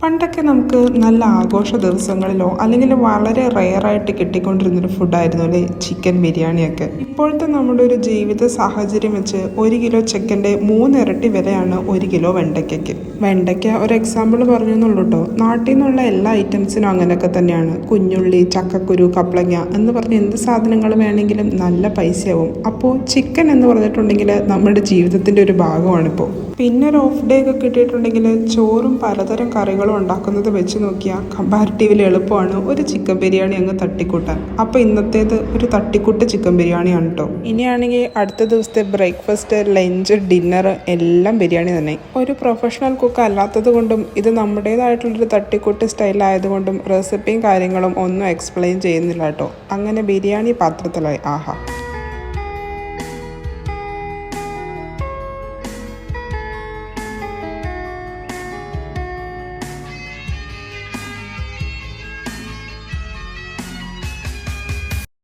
പണ്ടൊക്കെ നമുക്ക് നല്ല ആഘോഷ ദിവസങ്ങളിലോ അല്ലെങ്കിൽ വളരെ റെയറായിട്ട് കിട്ടിക്കൊണ്ടിരുന്നൊരു ഫുഡായിരുന്നു അല്ലേ ചിക്കൻ ബിരിയാണിയൊക്കെ. ഇപ്പോഴത്തെ നമ്മുടെ ഒരു ജീവിത സാഹചര്യം വെച്ച് 1 കിലോ ചിക്കൻ്റെ 3 ഇരട്ടി വിലയാണ് 1 കിലോ വെണ്ടയ്ക്കയ്ക്ക്. വെണ്ടയ്ക്ക ഒരു എക്സാമ്പിൾ പറഞ്ഞു എന്നുള്ളൂ കേട്ടോ. നാട്ടിൽ നിന്നുള്ള എല്ലാ ഐറ്റംസിനും അങ്ങനെയൊക്കെ തന്നെയാണ്. കുഞ്ഞുള്ളി, ചക്കക്കുരു, കപ്ലങ്ങ എന്ന് പറഞ്ഞ് എന്ത് സാധനങ്ങൾ വേണമെങ്കിലും നല്ല പൈസയാവും. അപ്പോൾ ചിക്കൻ എന്ന് പറഞ്ഞിട്ടുണ്ടെങ്കിൽ നമ്മുടെ ജീവിതത്തിൻ്റെ ഒരു ഭാഗമാണിപ്പോൾ. പിന്നെ ഒരു ഓഫ് ഡേ ഒക്കെ കിട്ടിയിട്ടുണ്ടെങ്കിൽ ചോറും പലതരം കറികളും ഉണ്ടാക്കുന്നത് വെച്ച് നോക്കിയാൽ കമ്പാരിറ്റീവ്ലി എളുപ്പമാണ് ഒരു ചിക്കൻ ബിരിയാണി അങ്ങ് തട്ടിക്കൂട്ടാൻ. അപ്പോൾ ഇന്നത്തേത് ഒരു തട്ടിക്കൂട്ട് ചിക്കൻ ബിരിയാണിയാണ് കേട്ടോ. ഇനിയാണെങ്കിൽ അടുത്ത ദിവസത്തെ ബ്രേക്ക്ഫാസ്റ്റ്, ലഞ്ച്, ഡിന്നർ എല്ലാം ബിരിയാണി തന്നെ. ഒരു പ്രൊഫഷണൽ കുക്ക് അല്ലാത്തത് കൊണ്ടും ഇത് നമ്മുടേതായിട്ടുള്ളൊരു തട്ടിക്കൂട്ട് സ്റ്റൈലായതുകൊണ്ടും റെസിപ്പിയും കാര്യങ്ങളും ഒന്നും എക്സ്പ്ലെയിൻ ചെയ്യുന്നില്ല കേട്ടോ. അങ്ങനെ ബിരിയാണി പാത്രത്തിലായി. ആഹാ.